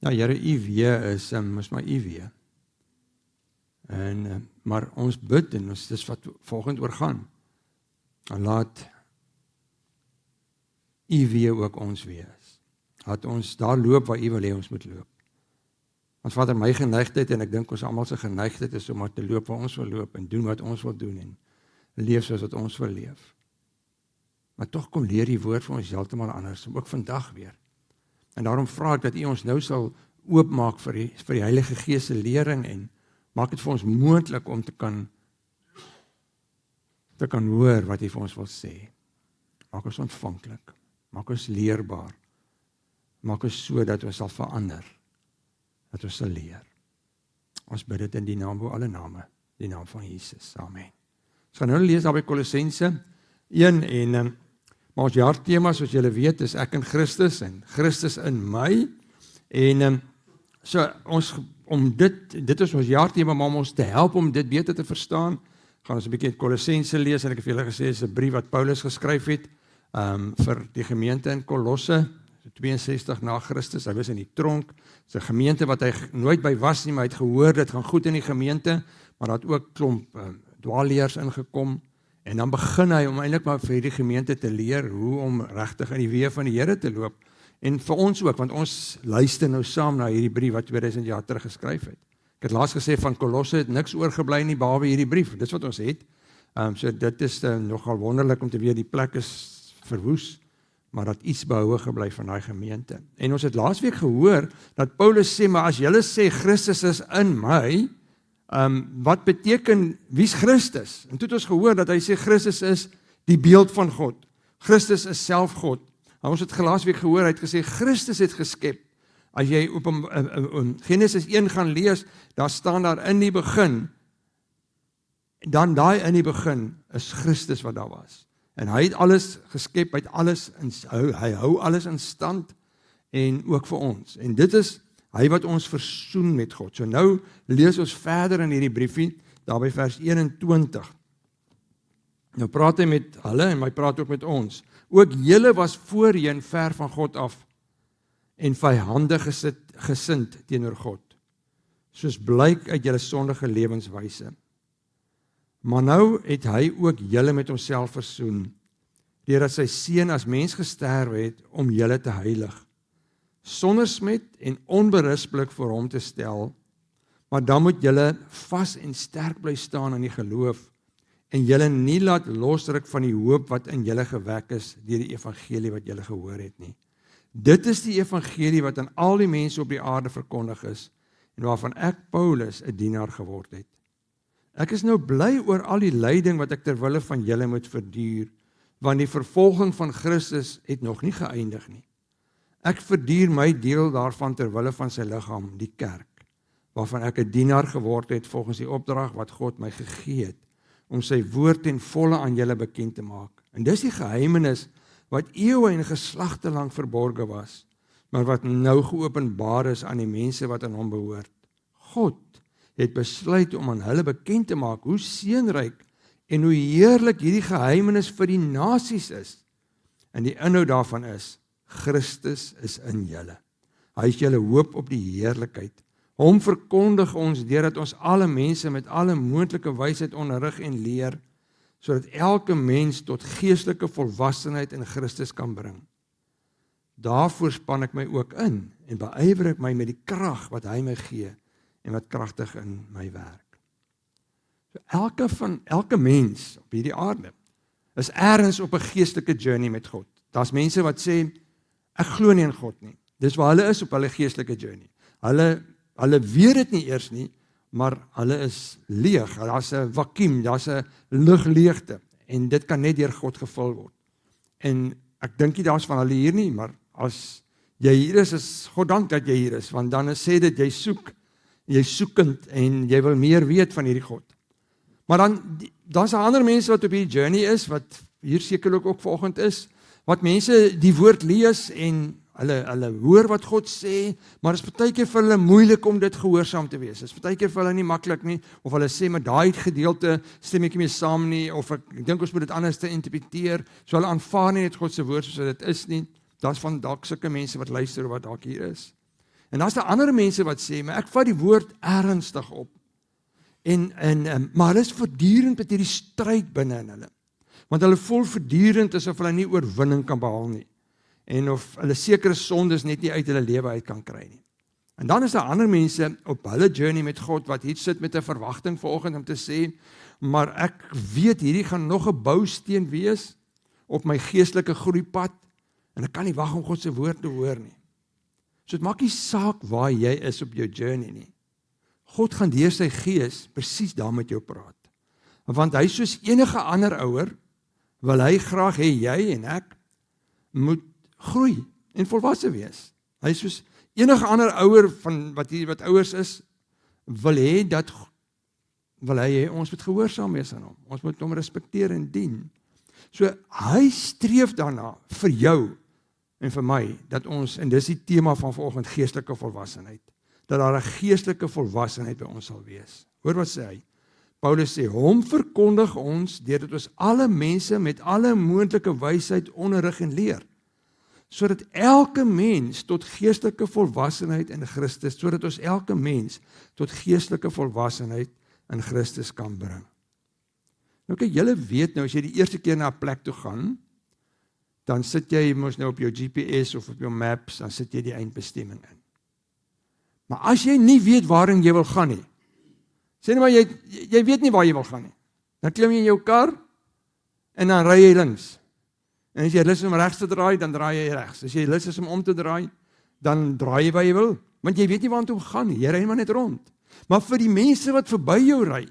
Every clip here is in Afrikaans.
Ja, Here, U weet is maar U weet. En, maar ons bid en ons dis wat volgend oor gaan. En laat U weet ook ons wees. Laat ons daar loop waar U wil hê ons moet loop. Want Vader, my geneigtheid en ek dink ons almal se geneigtheid is om maar te loop waar ons wil loop en doen wat ons wil doen en leef soos wat ons wil leef. Maar tog kom leer die woord vir ons heeltemal anders, ook vandag weer. En daarom vra ek dat U ons nou sal oopmaak vir die Heilige Gees se lering en maak dit vir ons moontlik om te kan hoor wat U vir ons wil sê. Maak ons ontvanklik, maak ons leerbaar, maak ons so dat ons sal verander, dat ons sal leer. Ons bid dit in die naam bo alle name, die naam van Jesus. Amen. Ons gaan nou lees daar by Kolossense 1 en maar ons jaarthema, soos julle weet, is ek in Christus en Christus in my. En so ons dit is ons jaarthema, maar om ons te help om dit beter te verstaan, gaan ons 'n bietjie uit Kolossense lees en ek het vir julle gesê is 'n brief wat Paulus geskryf het vir die gemeente in Kolosse, 62 na Christus. Hy was in die tronk. Dis 'n gemeente wat hy nooit by was nie, maar hy het gehoor dit gaan goed in die gemeente, maar daar het ook klomp dwaalleers ingekom. En dan begin hy om eintlik maar vir hierdie gemeente te leer hoe om regtig in die weë van die Here te loop. En vir ons ook, want ons luister nou saam na hierdie brief wat 2000 jaar terug geskryf het. Ek het laas gesê van Kolosse het niks oorgebly nie behalwe hierdie brief. Dis wat ons het. So dit is nogal wonderlik om te weet die plek is verwoes, maar dat iets behoue gebly van daai gemeente. En ons het laasweek gehoor dat Paulus sê, maar as julle sê Christus is in my, wat beteken, wie's Christus? En toe het ons gehoor dat hy sê Christus is die beeld van God. Christus is self God. En ons het laasweek gehoor, hy het gesê Christus het geskep. As jy op Genesis 1 gaan lees, daar staan daar in die begin, dan daai in die begin is Christus wat daar was. En hy het alles geskep, hy hou alles in stand en ook vir ons. En dit is hy wat ons versoen met God. So nou lees ons verder in hierdie briefie, daar by vers 21. Nou praat hy met hulle en hy praat ook met ons. Ook julle was voorheen ver van God af en vyhandig gesind teenoor God, soos blyk uit julle sondige lewenswyse. Maar nou het hy ook julle met homself versoen, deurdat sy seun as mens gesterwe het om julle te heilig, sonder smet en onberispelik voor hom te stel, maar dan moet julle vas en sterk bly staan in die geloof, en julle nie laat losruk van die hoop wat in julle gewek is deur die evangelie wat julle gehoor het nie. Dit is die evangelie wat aan al die mense op die aarde verkondig is, en waarvan ek, Paulus, 'n dienaar geword het. Ek is nou bly oor al die lyding wat ek ter wille van julle moet verduur, want die vervolging van Christus het nog nie geëindig nie. Ek verduur my deel daarvan ter wille van sy liggaam, die kerk, waarvan ek 'n dienaar geword het volgens die opdrag wat God my gegee het, om sy woord ten volle aan julle bekend te maak. En dis die geheimenis wat eeue en geslagte lank verborge was, maar wat nou geopenbaar is aan die mense wat aan hom behoort. God het besluit om aan hulle bekend te maak hoe seënryk en hoe heerlik hierdie geheimenis vir die nasies is. En die inhoud daarvan is, Christus is in julle. Hy is julle hoop op die heerlikheid. Hom verkondig ons deurdat ons alle mense met alle moontlike wysheid onderrig en leer, sodat elke mens tot geestelike volwassenheid in Christus kan bring. Daarvoor span ek my ook in en beywer ek my met die krag wat hy my gee en wat kragtig in my werk. So elke mens op hierdie aarde is ergens op 'n geestelike journey met God. Daar's mense wat sê, ek glo nie in God nie. Dis waar hulle is op hulle geestelike journey. Hulle weet dit nie eers nie, maar hulle is leeg. Daar's 'n vakuum, daar's 'n lugleegte en dit kan net deur God gevul word. En ek dink nie daar's van hulle hier nie, maar as jy hier is God dank dat jy hier is, want dan sê dit jy soekend en jy wil meer weet van hierdie God. Maar dan's ander mense wat op hierdie journey is, wat hier sekerlik ook vanoggend is, wat mense die woord lees en hulle hoor wat God sê, maar is partykeer vir hulle moeilik om dit gehoorsaam te wees. Is partykeer vir hulle nie maklik nie, of hulle sê met daai gedeelte stem ek nie mee saam nie, of ek dink ons moet dit anders te interpreteer, so hulle aanvaar nie net God se woord soos dit is nie. Daar's van dalk sulke mense wat luister wat dalk hier is. En daar's daar ander mense wat sê, maar ek vat die woord ernstig op. Maar hulle is voortdurend met hierdie stryd binne in hulle. Want hulle voel voortdurend asof hulle nie oorwinning kan behaal nie. En of hulle sekere sondes net nie uit hulle lewe uit kan kry nie. En dan is daar ander mense op hulle journey met God wat hier sit met 'n verwagting vanoggend om te sê, maar ek weet hierdie gaan nog 'n bousteen wees op my geestelike groeipad en ek kan nie wag om God se woord te hoor nie. So dit maak nie saak waar jy is op jou journey nie. God gaan deur sy gees presies daar met jou praat. Want hy soos enige ander ouer wil hy graag hê jy en ek moet groei en volwasse wees. Hy soos enige ander ouer van wat ouers is, wil hy ons moet gehoorsaam wees aan hom. Ons moet hom respekteer en dien. So hy streef daarna vir jou en vir my, dat ons, en dis die tema van vanoggend, geestelike volwassenheid, dat daar 'n geestelike volwassenheid by ons sal wees. Hoor wat sê hy? Paulus sê, hom verkondig ons, deurdat ons alle mense met alle moontlike wysheid onderrig en leer, sodat elke mens tot geestelike volwassenheid in Christus, sodat ons elke mens tot geestelike volwassenheid in Christus kan bring. Nou kyk, julle weet nou, as jy die eerste keer na 'n plek toe gaan, dan sit jy mos nou op jou GPS of op jou maps, dan sit jy die eindbestemming in. Maar as jy nie weet waarin jy wil gaan nie, sê net maar jy weet nie waar jy wil gaan nie, dan klim jy in jou kar, en dan ry jy links. En as jy lus is om regs te draai, dan draai jy regs. As jy lus is om te draai, dan draai jy waar jy wil, want jy weet nie waar om te gaan nie, jy ry maar net rond. Maar vir die mense wat verby jou ry,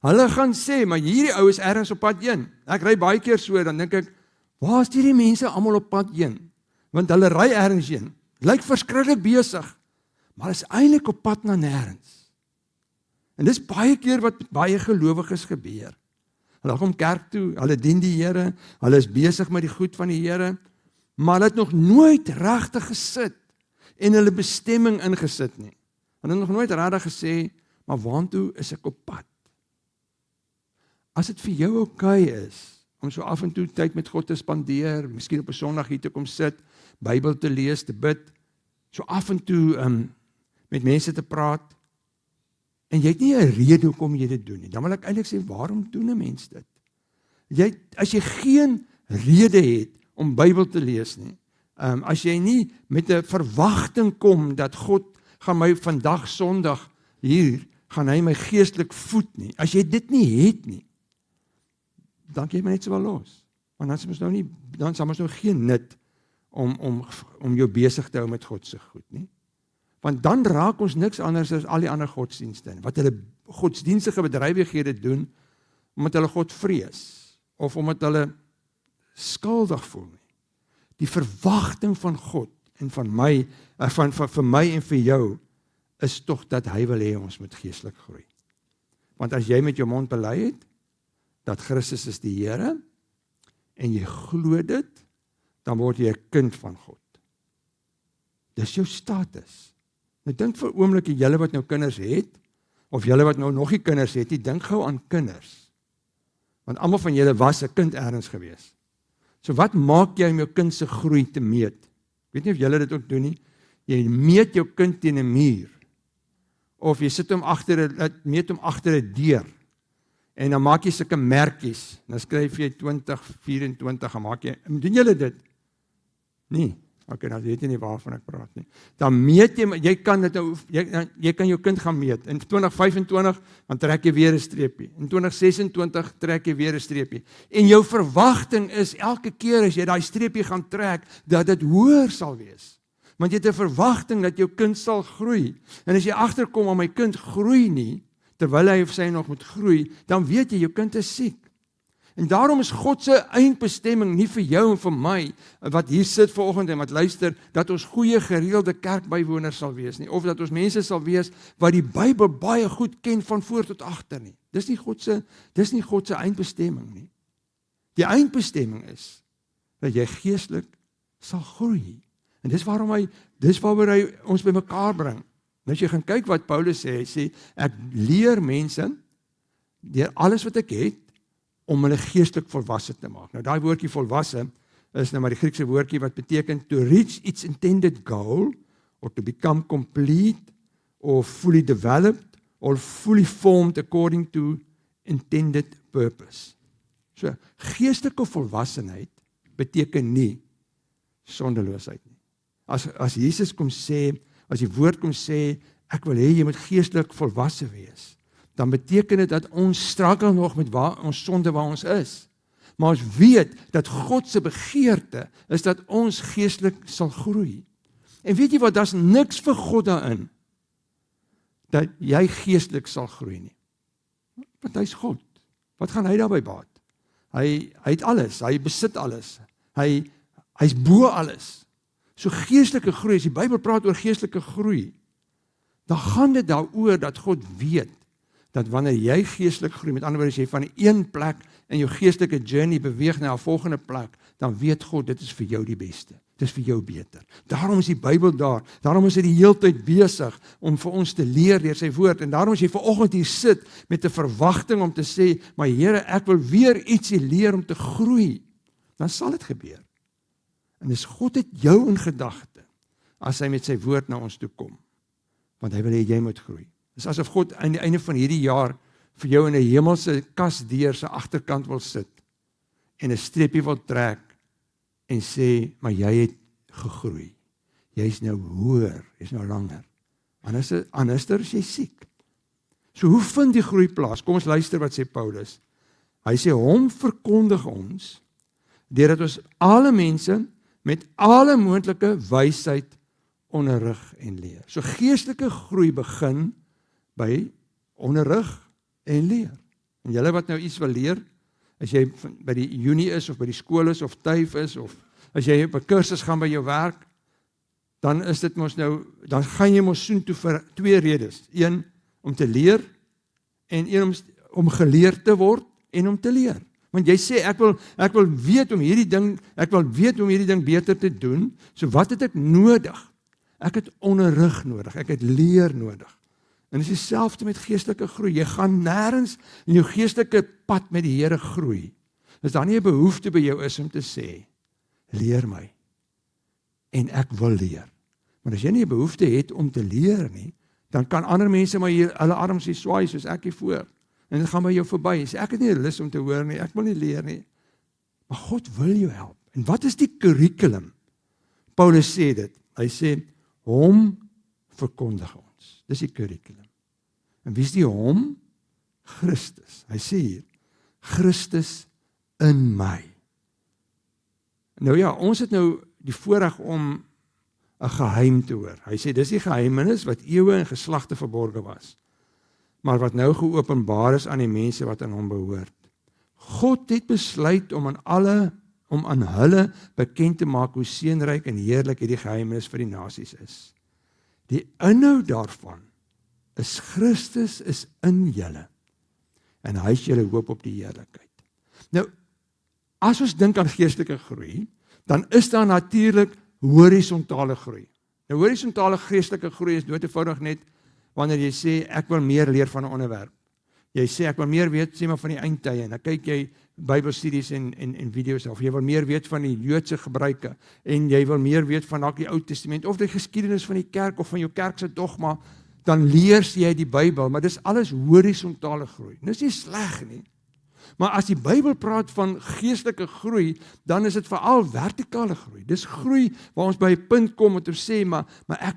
hulle gaan sê, maar hierdie ou is ergens op pad 1. Ek ry baie keer so, dan dink ek, waar is hierdie mense almal op pad 1? Want hulle ry ergens heen. Lyk verskriklik besig, maar is eintlik op pad na nêrens. En dis baie keer wat met baie gelowiges gebeur. Hulle kom kerk toe, hulle dien die Here, hulle is besig met die goed van die Here, maar hulle het nog nooit regtig gesit en hulle bestemming ingesit nie. Hulle het nog nooit regtig gesê, maar waantoe is ek op pad? As dit vir jou oukei is, om so af en toe tyd met God te spandeer, miskien op 'n Sondag hier te kom sit, Bybel te lees, te bid, so af en toe met mense te praat, en jy het nie 'n rede hoekom jy dit doen nie, dan wil ek eintlik sê, waarom doen 'n mens dit? As jy geen rede het om Bybel te lees nie, as jy nie met 'n verwagting kom, dat God gaan my vandag Sondag hier, gaan hy my geestelik voed nie, as jy dit nie het nie, dan kan jy my net so wel los. Want dan sal ons nou geen nut om jou besig te hou met God se goed nie. Want dan raak ons niks anders as al die ander godsdienste, wat hulle godsdienstige bedrywighede doen, omdat hulle God vrees, of omdat hulle skuldig voel nie. Die verwagting van God en van my, vir my en vir jou, is tog dat hy wil hê ons moet geestelik groei. Want as jy met jou mond bely het, dat Christus is die Here, en jy glo dit, dan word jy 'n kind van God. Dis jou status. Nou dink vir 'n oomblik, julle wat nou kinders het, of julle wat nou nog nie kinders het, dink gou aan kinders. Want almal van julle was 'n kind ergens gewees. So wat maak jy om jou kind se groei te meet? Ek weet nie of julle dit ook doen nie. Jy meet jou kind teen 'n muur. Of jy sit hom meet hom agter 'n deur. En dan maak jy sulke merkies. Dan skryf jy 2024, dan maak jy, doen julle dit? Nee. Okay, nou weet jy nie waarvan ek praat nie. Dan meet jy kan dit nou, jy kan jou kind gaan meet. In 2025, dan trek jy weer 'n streepie. In 2026 trek jy weer 'n streepie. En jou verwagting is, elke keer as jy daai streepie gaan trek, dat dit hoër sal wees. Want jy het 'n verwagting dat jou kind sal groei. En as jy agterkom aan my kind groei nie, terwyl hy of sy nog moet groei, dan weet jy, jou kind is siek. En daarom is God se eindbestemming nie vir jou en vir my, wat hier sit vanoggend en wat luister, dat ons goeie gereelde kerkbywoners sal wees nie, of dat ons mense sal wees, wat die Bybel baie goed ken van voor tot agter nie. Dis nie God se eindbestemming nie. Die eindbestemming is, dat jy geestelik sal groei. En dis waaroor hy ons by mekaar bring. En as jy gaan kyk wat Paulus sê, hy sê, ek leer mense, deur alles wat ek het, om hulle geestelik volwasse te maak. Nou daai woordjie volwasse, is nou maar die Griekse woordjie wat beteken to reach its intended goal, or to become complete, or fully developed, or fully formed according to intended purpose. So, geestelike volwassenheid beteken nie sondeloosheid nie. As Jesus kom sê, as die woord kom sê, ek wil hê jy moet geestelik volwasse wees, dan beteken dit dat ons struggle nog met ons sonde waar ons is. Maar ons weet dat God se begeerte is dat ons geestelik sal groei. En weet jy wat, daar's niks vir God daarin, dat jy geestelik sal groei nie. Want hy's God. Wat gaan hy daarby baat? Hy het alles, hy besit alles. Hy's bo alles. So geestelike groei, as die Bybel praat oor geestelike groei, dan gaan dit daaroor dat God weet, dat wanneer jy geestelik groei, met ander woorde, as jy van die een plek in jou geestelike journey beweeg na 'n volgende plek, dan weet God, dit is vir jou die beste. Dit is vir jou beter. Daarom is die Bybel daar. Daarom is hy die heeltyd besig om vir ons te leer deur sy woord. En daarom as jy vanoggend hier sit met 'n verwagting om te sê, maar Here, ek wil weer ietsie leer om te groei, dan sal dit gebeur. En dis God het jou in gedagte as hy met sy woord na ons toe kom. Want hy wil hê jy moet groei. Dis asof God aan die einde van hierdie jaar vir jou in 'n hemelse kasdeur se agterkant wil sit en 'n streepie wil trek en sê, maar jy het gegroei. Jy's nou hoër, jy's nou langer. Anders is jy siek. So hoe vind die groei plaas? Kom ons luister wat sê Paulus. Hy sê, hom verkondig ons, deurdat ons alle mense met alle moontlike wysheid onderrig en leer. So geestelike groei begin by onderrig en leer. En julle wat nou iets wil leer, as jy by die Unie is, of by die skool is, of TUIF is, of as jy op 'n kursus gaan by jou werk, dan is dit mos nou, dan gaan jy mos soontoe vir 2 redes. Een, om te leer, en een om geleer te word, en om te leer. Want jy sê, ek wil weet om hierdie ding beter te doen, so wat het ek nodig? Ek het onderrig nodig, ek het leer nodig. En dit is dieselfde met geestelike groei. Jy gaan nêrens in jou geestelike pad met die Here groei. As daar nie 'n behoefte by jou is om te sê, leer my. En ek wil leer. Maar as jy nie 'n behoefte het om te leer nie, dan kan ander mense maar hier hulle arms hier swaai soos ek hier voor. En dit gaan by jou verby. Jy sê, ek het nie lus om te hoor nie, ek wil nie leer nie. Maar God wil jou help. En wat is die curriculum? Paulus sê dit. Hy sê, hom verkondig ons. Dis die curriculum. En wie is die hom? Christus. Hy sê hier, Christus in my. Nou ja, ons het nou die voorreg om 'n geheim te hoor. Hy sê, dis die geheimenis wat eeue en geslagte verborge was, maar wat nou geopenbaar is aan die mense wat aan hom behoort. God het besluit om aan hulle bekend te maak hoe seënryk en heerlik hierdie geheimenis vir die nasies is. Die inhoud daarvan is Christus is in julle en hy is julle hoop op die heerlikheid. Nou, as ons dink aan geestelike groei, dan is daar natuurlik horisontale groei. Nou, horisontale geestelike groei is doodeenvoudig net wanneer jy sê, ek wil meer leer van 'n onderwerp. Jy sê, ek wil meer weet, sê maar van die eindtye, en dan kyk jy Bybelstudies en video's, of jy wil meer weet van die Joodse gebruike, en jy wil meer weet van die Ou Testament, of die geskiedenis van die kerk, of van jou kerk se dogma, dan leer jy die Bybel, maar dis alles horisontale groei. Dis nie sleg nie. Maar as die Bybel praat van geestelike groei, dan is dit veral vertikale groei. Dis groei waar ons by 'n punt kom om te sê, maar ek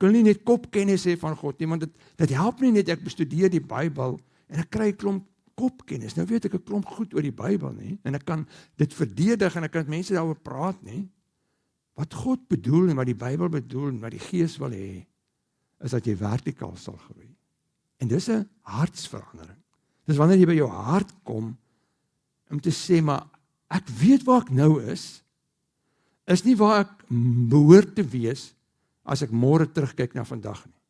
wil nie net kopkennis hê van God nie, want dit help nie net ek bestudeer die Bybel en ek kry 'n klomp kopkennis. Nou weet ek 'n klomp goed oor die Bybel nie, en ek kan dit verdedig en ek kan met mense daaroor praat nie. Wat God bedoel en wat die Bybel bedoel en wat die Gees wil hê, is dat jy vertikaal sal groei. En dis 'n hartsverandering. Dis wanneer jy by jou hart kom om te sê, maar ek weet waar ek nou is nie waar ek behoort te wees as ek môre terugkyk na vandag nie.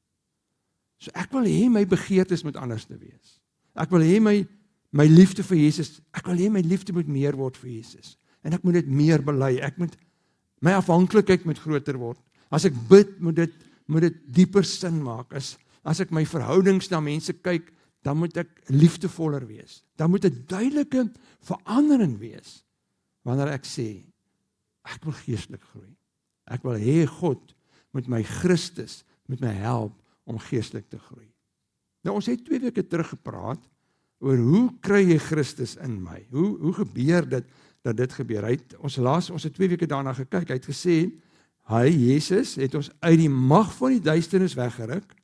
So ek wil hê my begeertes moet anders te wees. Ek wil hê my liefde vir Jesus, ek wil hê my liefde moet meer word vir Jesus. En ek moet dit meer bely. My afhanklikheid moet groter word. As ek bid, moet dit dieper sin maak. As ek my verhoudings na mense kyk, dan moet ek liefdevoller wees. Dan moet 'n duidelike verandering wees wanneer ek sê, ek wil geestelik groei. Ek wil hê God met my Christus, met my help om geestelik te groei. Nou ons het 2 weke terug gepraat oor hoe kry jy Christus in my? Hoe gebeur dit dat dit gebeur? Ons het 2 weke daarna gekyk. Hy het gesê, hy, Jesus, het ons uit die mag van die duisternis weggeruk,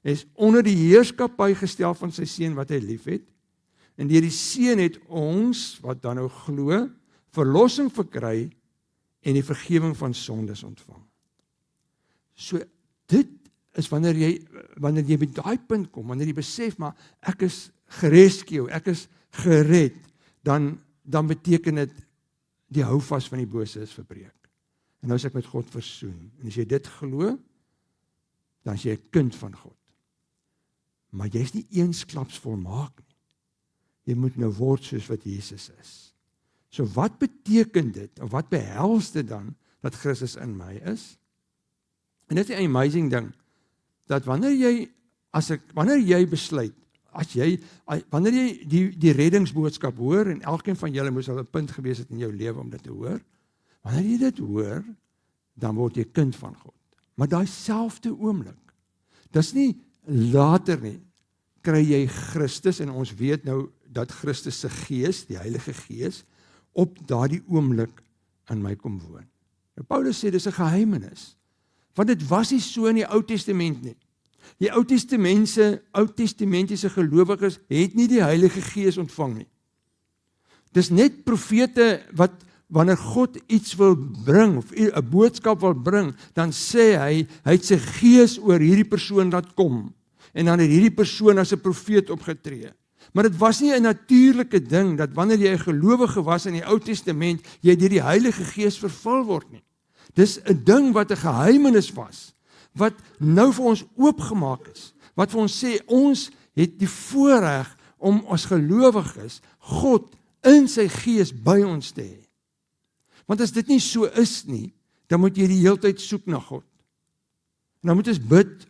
is onder die heerskappy gestel van sy seun wat hy liefhet, en deur die seun het ons, wat dan nou glo, verlossing verkry en die vergewing van sondes ontvang. So, dit is wanneer jy by daai punt kom, wanneer jy besef, maar ek is gerescue, ek is gered, dan beteken dit, die houvas van die bose is verbreek. En nou is ek met God versoen. En as jy dit glo, dan is jy 'n kind van God. Maar jy is nie eensklaps volmaak nie. Jy moet nou word soos wat Jesus is. So wat beteken dit, of wat behels dit dan, dat Christus in my is? En dit is 'n amazing ding, dat wanneer jy besluit, wanneer jy die reddingsboodskap hoor, en elkeen van julle moes al 'n punt gewees het in jou lewe om dit te hoor, wanneer jy dit hoor, dan word jy kind van God. Maar daai selfde oomblik, dis nie later nie, kry jy Christus, en ons weet nou, dat Christus se Gees, die Heilige Gees, op daardie oomblik in my kom woon. Nou Paulus sê, dis 'n geheimenis, want dit was nie so in die Ou Testament nie. Die Ou Testamentiese gelowiges het nie die Heilige Gees ontvang nie. Dis net profete wat, wanneer God iets wil bring, of 'n boodskap wil bring, dan sê hy het sy Gees oor hierdie persoon laat kom, en dan het hierdie persoon as 'n profeet opgetree. Maar dit was nie 'n natuurlike ding, dat wanneer jy 'n gelowige was in die Ou Testament, jy deur die Heilige Gees vervul word nie. Dis 'n ding wat 'n geheimenis was, wat nou vir ons oopgemaak is, wat vir ons sê, ons het die voorreg om as gelowiges, God in sy Gees by ons te hê. Want as dit nie so is nie, dan moet jy die hele tyd soek na God. En dan moet ons bid,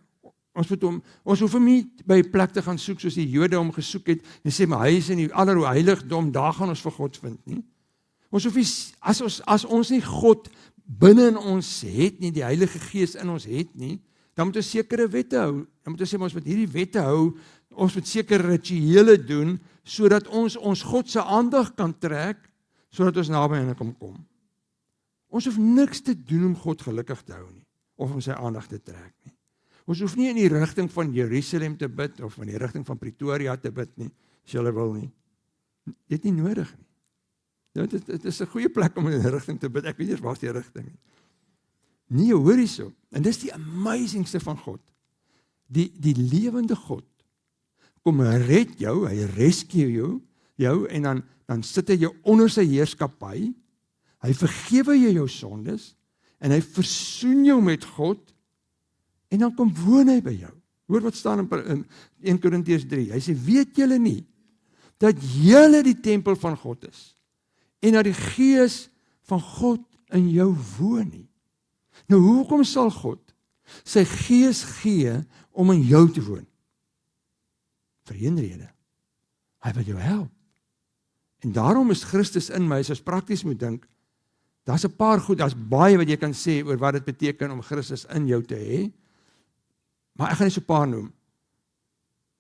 ons hoef hom nie by 'n plek te gaan soek, soos die Jode hom gesoek het, en sê, maar hy is in die allerheiligdom, daar gaan ons vir God vind nie. Ons hoef nie, as ons nie God binne in ons het nie, die Heilige Gees in ons het nie, dan moet ons sekere wette hou. Dan moet ons sê, ons moet hierdie wette hou, ons moet sekere rituele doen, sodat ons God se aandag kan trek, sodat ons naby aan hom kom. Ons hoef niks te doen om God gelukkig te hou nie, of om sy aandag te trek nie. Ons hoef nie in die rigting van Jerusalem te bid, of in die rigting van Pretoria te bid nie, as jy wil nie. Dit is nie nodig nie. Dit is 'n goeie plek om in die rigting te bid, ek weet nie waar is die rigting nie. Nee, hoor hierso, en dis die amazingste van God. Die lewende God, kom red jou, hy rescue jou, en dan sit hy jou onder sy heerskappy, hy vergewe jou sondes, en hy versoen jou met God, en dan kom woon hy by jou. Hoor wat staan in 1 Korintiërs 3, hy sê, weet julle nie, dat julle die tempel van God is, en dat die Gees van God in jou woon nie. Nou, hoekom sal God sy Gees gee om in jou te woon? Vir een rede. Hy wil jou help. En daarom is Christus in my, as ons prakties moet dink, daar's 'n paar goed, daar's baie wat jy kan sê oor wat dit beteken om Christus in jou te hê, maar ek gaan net so 'n paar noem,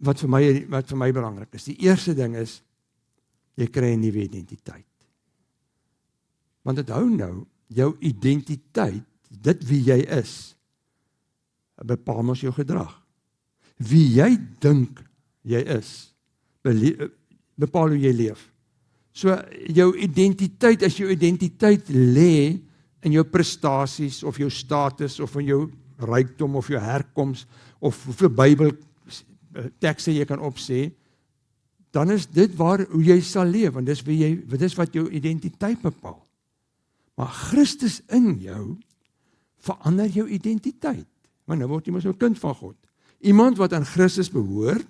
wat vir my belangrik is. Die eerste ding is, jy kry 'n nuwe identiteit. Want onthou nou, jou identiteit, dit wie jy is, bepaal mos jou gedrag. Wie jy dink jy is, bepaal hoe jy leef. So, jou identiteit, as jou identiteit lê in jou prestasies, of jou status, of in jou rykdom, of jou herkoms, of hoeveel Bybeltekste jy kan opsê, dan is dit hoe jy sal leef, want dis wat jou identiteit bepaal. Maar Christus in jou verander jou identiteit. Want nou word jy mos 'n kind van God. Iemand wat aan Christus behoort,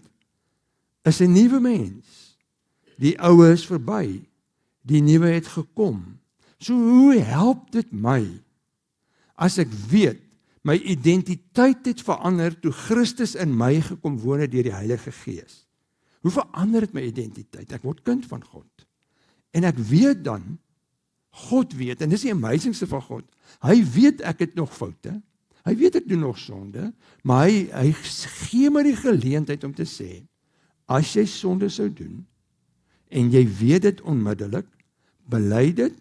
is 'n nuwe mens. Die ou is verby, die nuwe het gekom. So hoe help dit my, as ek weet, my identiteit het verander, toe Christus in my gekom woon het deur die Heilige Gees? Hoe verander dit my identiteit? Ek word kind van God. En ek weet dan, God weet, en dis die amazingste van God, hy weet ek het nog foute, hy weet ek doen nog sonde, maar hy gee my die geleentheid om te sê, as jy sonde sou doen, en jy weet dit onmiddellik, bely dit,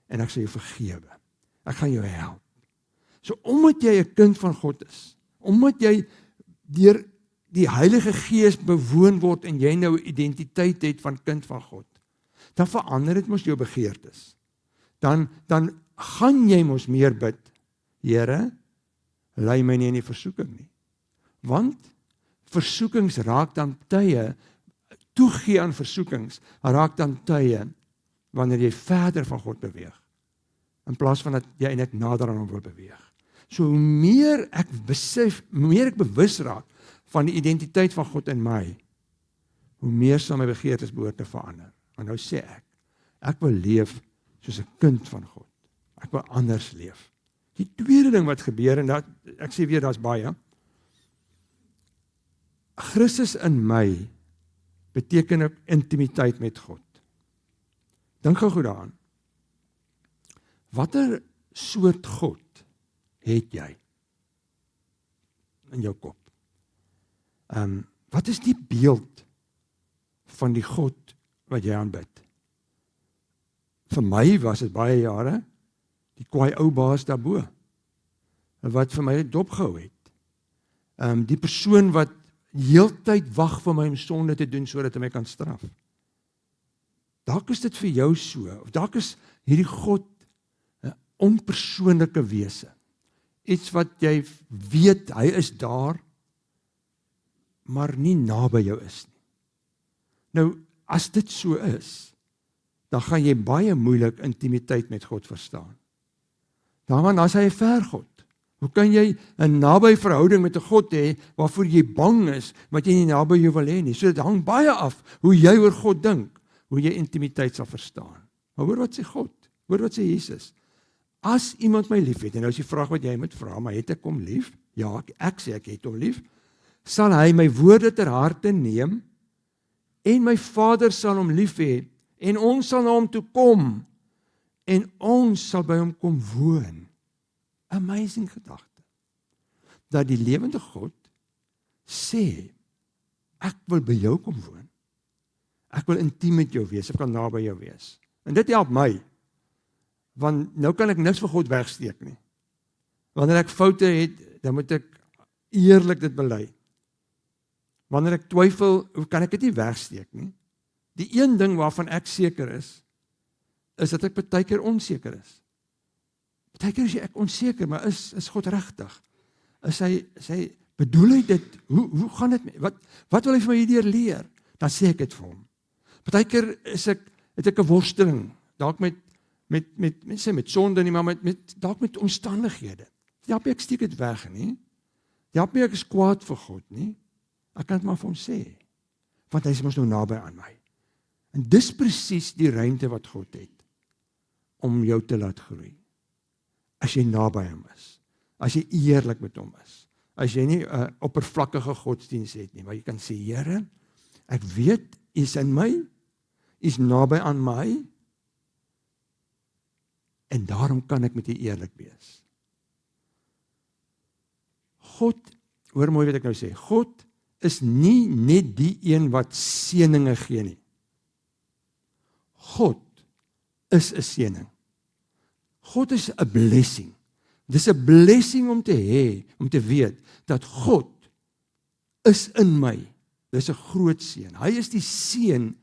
en ek sal jou vergewe. Ek gaan jou help. So omdat jy 'n kind van God is, omdat jy deur die Heilige Gees bewoon word en jy nou identiteit het van kind van God, dan verander dit mos jou begeertes. Dan gaan jy mos meer bid, Here, lei my nie in die versoeking nie. Want versoekings raak dan tye, toegee aan versoekings, raak dan tye, wanneer jy verder van God beweeg, in plaas van dat jy eintlik nader aan hom wil beweeg. So hoe meer ek besef, hoe meer ek bewus raak van die identiteit van God in my, hoe meer sal my begeertes behoort te verander. Want nou sê ek wil leef soos 'n kind van God. Ek wil anders leef. Die tweede ding wat gebeur, en dat, ek sê weer, daar's baie, Christus in my beteken ook intimiteit met God. Dink gou goed daaraan. Watter soort God het jy in jou kop? Wat is die beeld van die God wat jy aanbid? Vir my was dit baie jare die kwaai ou baas daarbo, wat vir my dopgehou het. Die persoon wat heeltyd wag vir my om sonde te doen sodat hy my kan straf. Dalk is dit vir jou so, of dalk is hierdie God 'n onpersoonlike wese. Iets wat jy weet, hy is daar, maar nie naby jou is nie. Nou, as dit so is, dan gaan jy baie moeilik intimiteit met God verstaan. Dan is hy 'n ver God. Hoe kan jy 'n naby verhouding met 'n God hê, waarvoor jy bang is, wat jy nie naby jou wil hê nie? So dit hang baie af, hoe jy oor God dink, hoe jy intimiteit sal verstaan. Maar hoor wat sê God, hoor wat sê Jesus. As iemand my lief het, en nou is die vraag wat jy moet vra, maar het ek hom lief? Ja, ek sê ek het hom lief. Sal hy my woorde ter harte neem, en my Vader sal hom lief hê, en ons sal na hom toe kom, en ons sal by hom kom woon. Amazing gedagte. Dat die lewende God sê, ek wil by jou kom woon. Ek wil intiem met jou wees, ek wil naby jou wees. En dit help my, want nou kan ek niks vir God wegsteek nie. Wanneer ek foute het, dan moet ek eerlik dit bely. Wanneer ek twyfel, kan ek dit nie wegsteek nie. Die een ding waarvan ek seker is dat ek baie keer onseker is. Baie keer is ek onseker, maar is God regtig? Is hy bedoel hy dit? Hoe gaan dit? Wat wil hy vir my hierdeur leer? Dan sê ek dit vir hom. Baie keer het ek 'n worsteling, dalk met sonde nie, maar dalk met omstandighede. Help my ek steek dit weg nie. Help my ek is kwaad vir God nie. Ek kan dit maar vir hom sê, want hy is mos nou naby aan my. En dis presies die ruimte wat God het om jou te laat groei. As jy naby hom is, as jy eerlik met hom is, as jy nie 'n oppervlakkige godsdiens het nie, maar jy kan sê, Here, ek weet, U is in my, U is naby aan my, en daarom kan ek met U eerlik wees. God, hoor mooi wat ek nou sê, God is nie net die een wat seëninge gee nie. God is 'n seëning. God is 'n blessing. Dis 'n blessing om te hê, om te weet, dat God is in my. Dis 'n groot seën. Hy is die seën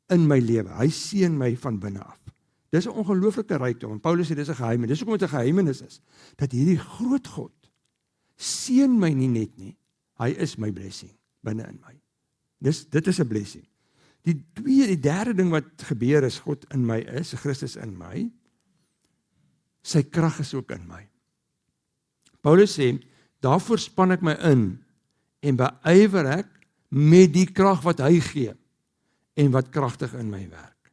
in my lewe. Hy seën my van binne af. Dis 'n ongelooflike rykdom. En Paulus sê dis 'n geheim. Dis hoekom dit 'n geheimenis is. Dat hierdie groot God seën my nie net nie. Hy is my blessing binne in my. Dit is 'n blessing. Die derde ding wat gebeur is, God in my is, Christus in my, sy krag is ook in my. Paulus sê, daarvoor span ek my in, en beywer ek met die krag wat hy gee, en wat kragtig in my werk.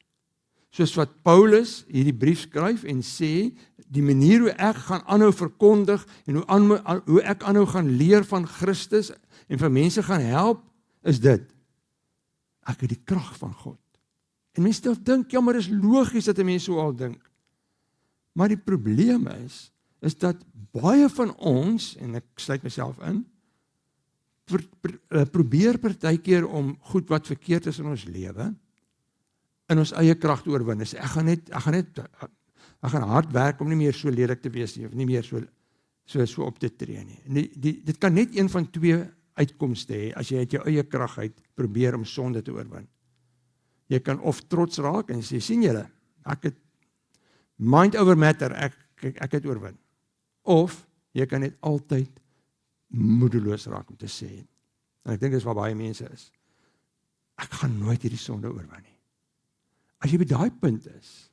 Soos wat Paulus hierdie brief skryf en sê, die manier hoe ek gaan aanhou verkondig, en hoe ek aanhou gaan leer van Christus, en vir mense gaan help, is dit. Ek het die krag van God. En mense dink, ja, maar dis logies dat 'n mens so al dink. Maar die probleem is dat baie van ons, en ek sluit myself in, probeer partykeer om goed wat verkeerd is in ons lewe, in ons eie krag te oorwin. Ek gaan hard werk om nie meer so lelik te wees nie, of nie meer so op te tree nie. Dit kan net een van twee uitkomste hê, as jy uit jou eie krag uit probeer om sonde te oorwin. Jy kan of trots raak en sê, sien julle, ek het mind over matter, ek het oorwin. Of jy kan net altyd moedeloos raak om te sê, en ek dink dis waar baie mense is, ek gaan nooit hierdie sonde oorwin nie. As jy by daai punt is,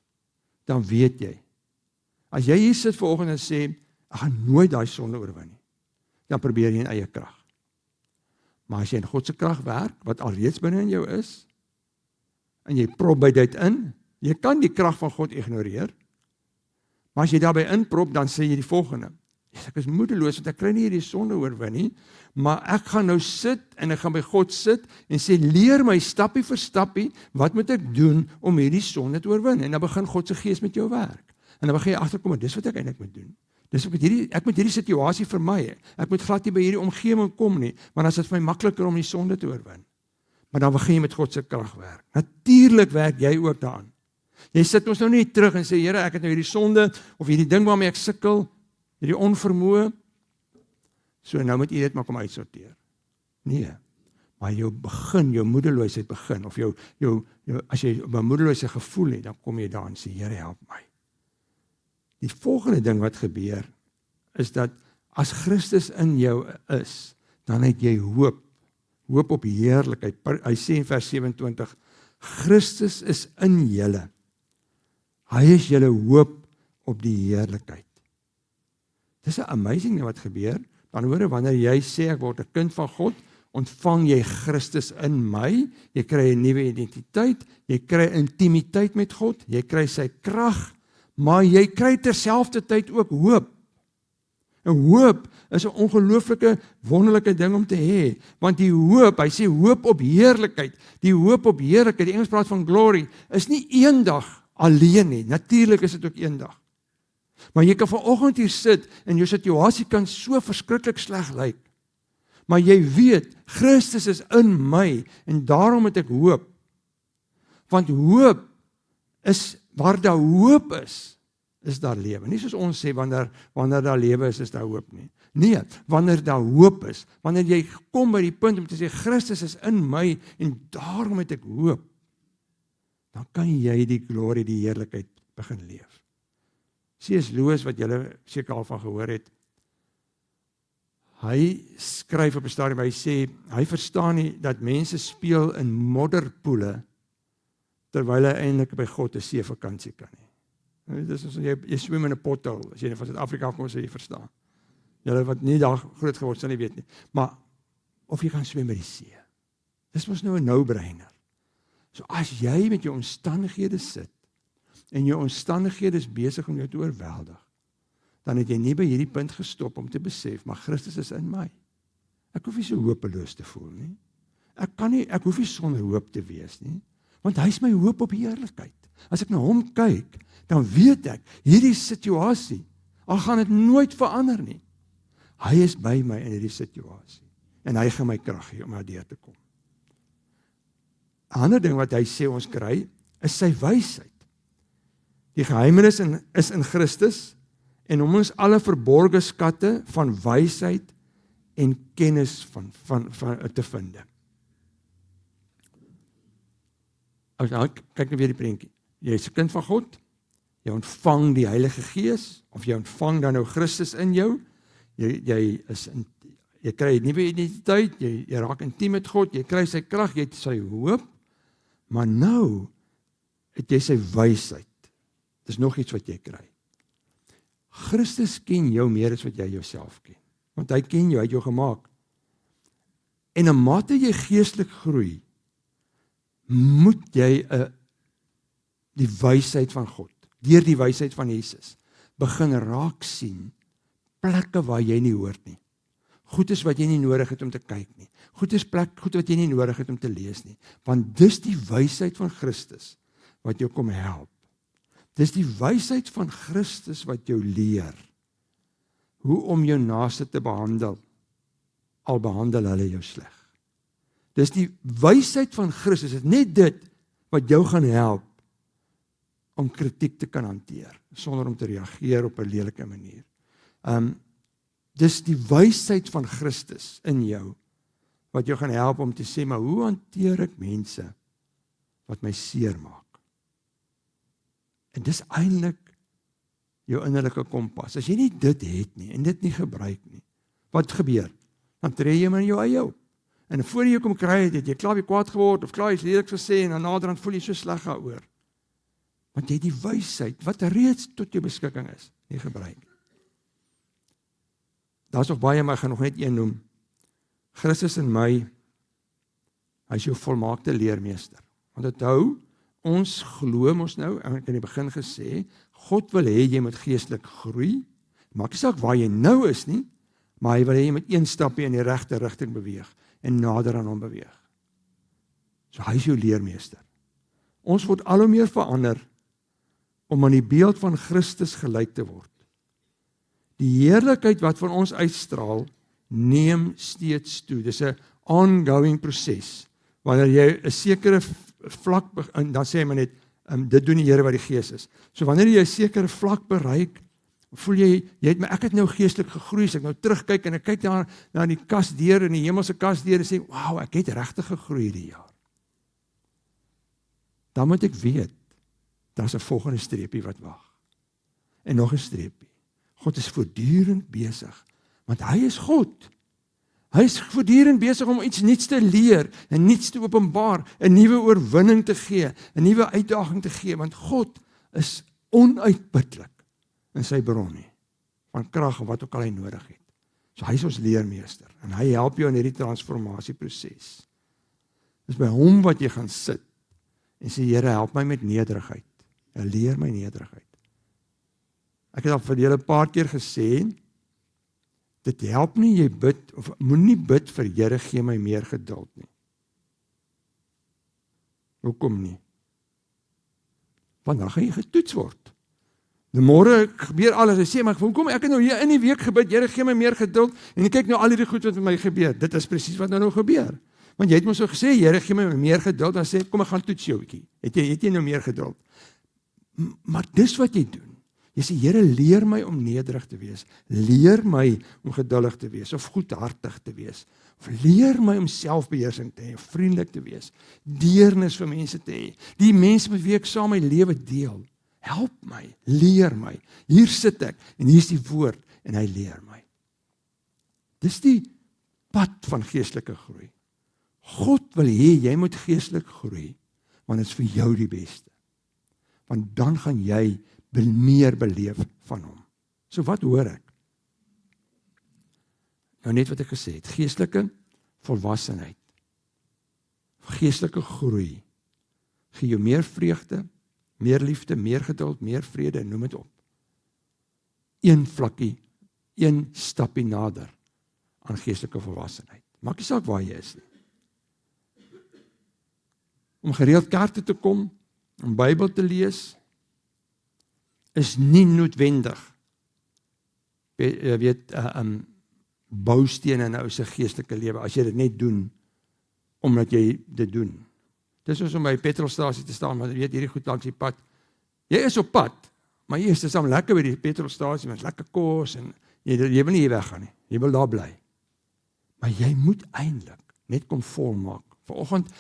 dan weet jy, as jy hier sit vanoggend en sê, ek gaan nooit daai sonde oorwin nie, dan probeer jy in eie krag. Maar as jy in God se krag werk, wat alreeds binne in jou is, en jy prop by dit in, jy kan die krag van God ignoreer, maar as jy daarby inprop, dan sê jy die volgende, ek is moedeloos, want ek kry nie hierdie sonde oorwin nie, maar ek gaan nou sit, en ek gaan by God sit, en sê, leer my stappie vir stappie, wat moet ek doen, om hierdie sonde te oorwin, en dan begin God se gees met jou werk, en dan begin jy agterkom, dis wat ek eintlik moet doen, ek moet hierdie situasie vermy, ek moet glad nie by hierdie omgewing kom nie, want dan is dit vir my makliker om die sonde te oorwin, maar dan begin jy met God se krag werk, natuurlik werk jy ook daaraan, jy sit ons nou nie terug en sê, Here, ek het nou hierdie sonde, of hierdie ding waarmee ek sukkel, hierdie onvermoë, so nou moet jy dit maar kom uitsorteer. Nee, maar jou moedeloosheid begin, of as jy op 'n moedeloosheid gevoel het, dan kom jy daar en sê, Here, help my. Die volgende ding wat gebeur, is dat as Christus in jou is, dan het jy hoop op heerlikheid. Hy sê in vers 27, Christus is in julle. Hy is julle hoop op die heerlikheid. Dis 'n amazing ding wat gebeur, dan hoor wanneer jy sê, ek word 'n kind van God, ontvang jy Christus in my, jy kry 'n nuwe identiteit, jy kry intimiteit met God, jy kry sy krag, maar jy kry terselfdertyd ook hoop. En hoop is 'n ongelooflike, wonderlike ding om te hê, want die hoop, hy sê hoop op heerlikheid, die hoop op heerlikheid, die Engels praat van glory, is nie eendag alleen nie, natuurlik is dit ook eendag. Maar jy kan vanoggend hier sit, en jou situasie kan so verskriklik sleg lyk, maar jy weet, Christus is in my, en daarom het ek hoop, want hoop is, waar daar hoop is daar lewe. Nie soos ons sê, wanneer daar lewe is daar hoop nie. Nee, wanneer daar hoop is, wanneer jy kom by die punt om te sê, Christus is in my, en daarom het ek hoop, dan kan jy die glorie, die heerlikheid begin leef. C.S. Lewis, wat julle seker al van gehoor het, hy skryf op 'n stadium, hy sê, hy verstaan nie dat mense speel in modderpoele, terwyl hy eintlik by God 'n seevakansie kan nie. Dis as jy swem in 'n pothol, as jy van Suid-Afrika afkom, sê jy verstaan. Julle wat nie daar groot geword sal nie weet nie, maar of jy kan swem by die see. Dis mos nou 'n no-brainer. So as jy met jou omstandighede sit, en jou omstandighede is besig om jou te oorweldig, dan het jy nie by hierdie punt gestop om te besef, maar Christus is in my. Ek hoef nie so hopeloos te voel nie. Ek hoef nie sonder hoop te wees nie, want hy is my hoop op heerlikheid. As ek na hom kyk, dan weet ek, hierdie situasie, al gaan dit nooit verander nie. Hy is by my in hierdie situasie, en hy gaan my krag gee om daardeur te kom. 'n Ander ding wat hy sê ons kry, is sy wysheid. Die geheimenis is in Christus, en om ons alle verborgde skatte van wysheid en kennis van te vind. Kyk nou weer die prentjie. Jy is 'n kind van God, jy ontvang die Heilige Gees, of jy ontvang dan nou Christus in jou, jy kry 'n nuwe identiteit, jy raak intiem met God, jy kry sy krag, jy het sy hoop, maar nou het jy sy wysheid. Dis nog iets wat jy kry. Christus ken jou meer as wat jy jouself ken, want hy ken jou, hy het jou gemaak. En 'n mate jy geestelik groei, moet jy die wysheid van God, deur die wysheid van Jesus, begin raak sien, plekke waar jy nie hoort nie. Goed is wat jy nie nodig het om te kyk nie. Goed wat jy nie nodig het om te lees nie. Want dis die wysheid van Christus, wat jou kom help. Dis die wysheid van Christus wat jou leer hoe om jou naaste te behandel, al behandel hulle jou sleg. Dis die wysheid van Christus, dit is net dit wat jou gaan help om kritiek te kan hanteer, sonder om te reageer op 'n lelike manier. Dis die wysheid van Christus in jou, wat jou gaan help om te sê, maar hoe hanteer ek mense wat my seer maak? En dis eintlik jou innerlike kompas. As jy nie dit het nie, en dit nie gebruik nie, wat gebeur? Dan tree jy maar in jou eie op. En voor jy kom kry het jy klaar weer kwaad geword, of klaar iets leliks gesê, en dan naderhand voel jy so sleg daaroor. Want jy het die wysheid, wat reeds tot jou beskikking is, nie gebruik. Daar's nog baie, maar ek gaan nog net een noem. Christus in my, hy is jou volmaakte leermeester. Want onthou, ons glo mos nou, en ek het in die begin gesê, God wil hê jy moet geestelik groei, maak nie saak waar jy nou is nie, maar hy wil hê jy moet een stapie in die regte rigting beweeg, en nader aan hom beweeg. So hy is jou leermeester. Ons word al hoe meer verander, om aan die beeld van Christus gelyk te word. Die heerlikheid wat van ons uitstraal, neem steeds toe. Dis 'n ongoing proses. Wanneer jy 'n sekere vlak, en dan sê jy maar net, dit doen die Here wat die Gees is. So wanneer jy 'n sekere vlak bereik, voel jy het my, ek het nou geestelik gegroei, as ek nou terugkyk en ek kyk na die kasdeur, in die hemelse kasdeur, en sê, wow, ek het regtig gegroei hierdie jaar. Dan moet ek weet, daar's 'n volgende streepie wat wag. En nog 'n streepie. God is voortdurend besig, want hy is God. Hy is voortdurend besig om iets nuuts te leer, en nuuts te openbaar, 'n nuwe oorwinning te gee, 'n nuwe uitdaging te gee, want God is onuitputlik in sy bron nie, van krag en wat ook al hy nodig het. So hy is ons leermeester, en hy help jou in hierdie transformasieproses. Dis by hom wat jy gaan sit, en sê, Here, help my met nederigheid, en leer my nederigheid. Ek het al vir julle 'n paar keer gesê, dit help nie jy bid, of moenie bid vir Here, gee my meer geduld nie. Hoekom nie? Want dan gaan jy getoets word. Nou môre gebeur alles, jy sê, maar hoekom, ek het nou hier in die week gebid, Here, gee my meer geduld, en ek kyk nou al hierdie goed wat met my gebeur, dit is presies wat nou gebeur. Want jy het mos so gesê, Here, gee my meer geduld, dan sê, kom ek gaan toets jou, het jy nou meer geduld? Maar dis wat jy doen. Jy sê, Here, leer my om nederig te wees, leer my om geduldig te wees, of goedhartig te wees, of leer my om selfbeheersing te hê, of vriendelik te wees, deernis vir mense te hê, die mense met wie ek saam my lewe deel, help my, leer my, hier sit ek, en hier is die woord, en hy leer my. Dis die pad van geestelike groei. God wil hê, jy moet geestelik groei, want dit is vir jou die beste. Want dan gaan jy meer beleef van hom. So wat hoor ek? Nou net wat ek gesê het, geestelike volwassenheid, geestelike groei, gee jou meer vreugde, meer liefde, meer geduld, meer vrede, noem dit op. Een vlakkie, een stappie nader aan geestelike volwassenheid. Maak nie saak waar jy is nie. Om gereeld kerk toe te kom, om Bybel te lees, is nie noodwendig, bousteen in 'n ou se geestelike lewe, as jy dit net doen, omdat jy dit doen. Dis soos om by 'n petrolstasie te staan, want jy weet, hierdie goed langs die pad, jy is op pad, maar jy is saam lekker by die petrolstasie, met lekker kos, en jy wil nie hier weggaan nie, jy wil daar bly. Maar jy moet eintlik net kom volmaak. Vanoggend,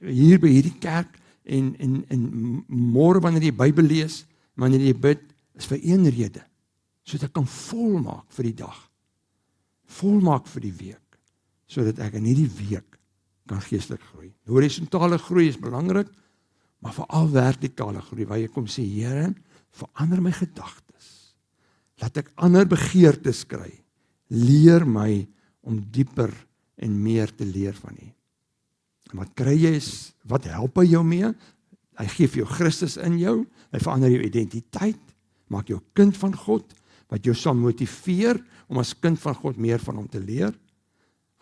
hier by hierdie kerk, en môre wanneer jy Bybel lees, wanneer jy bid, is vir een rede, sodat ek kan volmaak vir die dag, volmaak vir die week, sodat ek in hierdie week kan geestelik groei. Horisontale groei is belangrik, maar veral vertikale groei, waar jy kom sê, Here, verander my gedagtes, laat ek ander begeertes kry, leer my om dieper en meer te leer van U. En wat kry jy is, wat help hy jou mee? Hy gee vir jou Christus in jou, hy verander jou identiteit, maak jou kind van God, wat jou sal motiveer om as kind van God meer van hom te leer.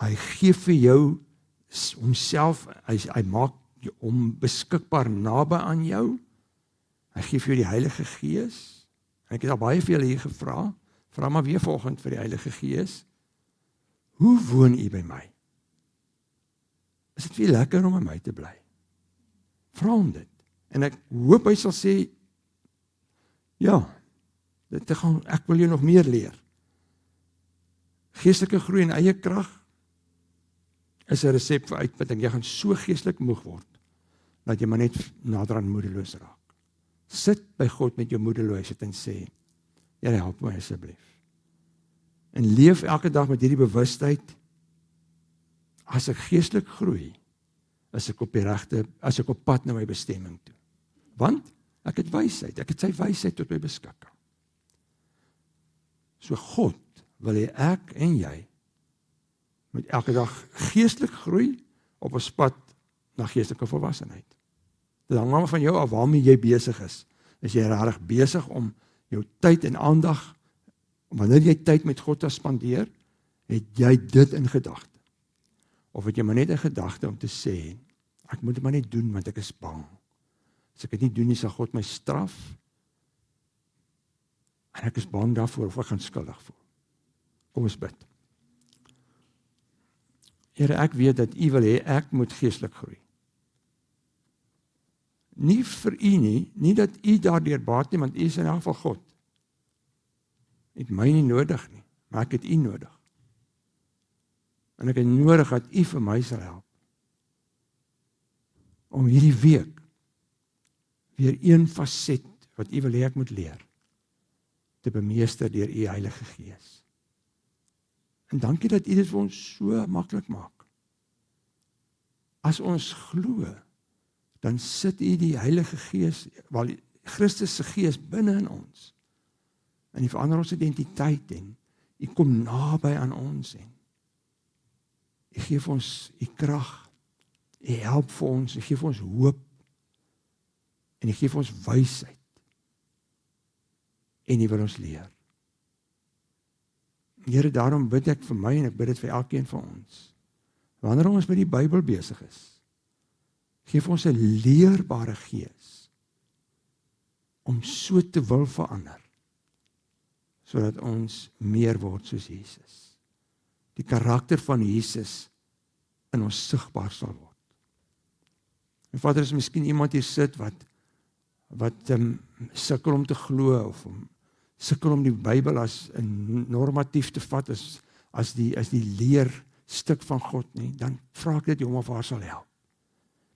Hy gee vir jou homself, hy maak hom beskikbaar naby aan jou, Hy gee vir jou die Heilige Gees. En ek het al baie vir julle hier gevra, vra maar weer vanoggend vir die Heilige Gees. Hoe woon U by my? Is dit vir lekker om by my te bly? Vra hom dit. En ek hoop hy sal sê, ja, ek wil jou nog meer leer. Geestelike groei in eie krag is 'n resep vir uitputting. Jy gaan so geestelik moeg word, dat jy maar net nader aan moedeloos raak. Sit by God met jou moedeloosheid en sê, Here, help my asseblief. En leef elke dag met hierdie bewustheid, as ek geestelik groei, as ek op pad na my bestemming toe. Want ek het wysheid, ek het sy wysheid tot my beskikking. So God wil hê ek en jy moet elke dag geestelik groei op ons pad na geestelike volwassenheid. Dit hang maar van jou af waarmee jy besig is. Is jy regtig besig om jou tyd en aandag, wanneer jy tyd met God spandeer, het jy dit in gedagte? Of het jy maar net in gedagte om te sê, ek moet dit maar net doen want ek is bang. As ek dit nie doen nie, sal God my straf. En ek is bang daarvoor of ek gaan skuldig voel. Kom ons bid. Here, ek weet dat U wil hê ek moet geestelik groei. Nie vir U nie dat U daardeur baat nie, want U is in elk geval God. Ek het my nie nodig nie, maar ek het U nodig. En ek het nodig dat U vir my sal help. Om hierdie week weer een faset wat U wil hê ek moet leer, te bemeester deur U Heilige Gees. En dankie dat U dit vir ons so maklik maak. As ons glo, dan sit U die Heilige Gees, wel Christus se Gees binne in ons. En U verander ons identiteit en U kom naby aan ons en U gee vir ons U krag, U help vir ons, U gee vir ons hoop en U gee vir ons wysheid en U wil ons leer. Here, daarom bid ek vir my en ek bid dit vir elkeen van ons. Wanneer ons met die Bybel besig is, gee vir ons 'n leerbare gees om so te wil verander, sodat ons meer word soos Jesus. Die karakter van Jesus in ons sigbaar sal word. En Vader, is miskien iemand hier sit wat sukkel om te glo of sukkel om die Bybel as normatief te vat as die leerstuk van God nie, dan vra ek dit hom of haar sal help.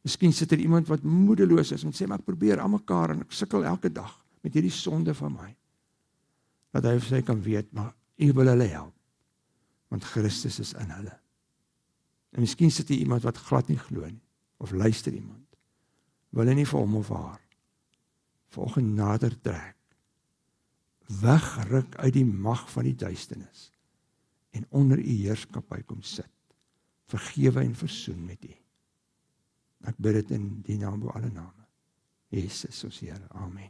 Miskien sit er iemand wat moedeloos is en sê, maar ek probeer aan mekaar en ek sukkel elke dag met hierdie sonde van my. Dat hy of sy kan weet, maar U wil hulle help, want Christus is in hulle. En miskien sit hier iemand wat glad nie glo nie, of luister iemand, wil hy nie vir hom of haar volgende nader trek, wegruk uit die mag van die duisternis en onder U heerskappy kom sit, vergewe en versoen met U. Ek bid dit in die naam bo alle name, Jesus ons Here, amen.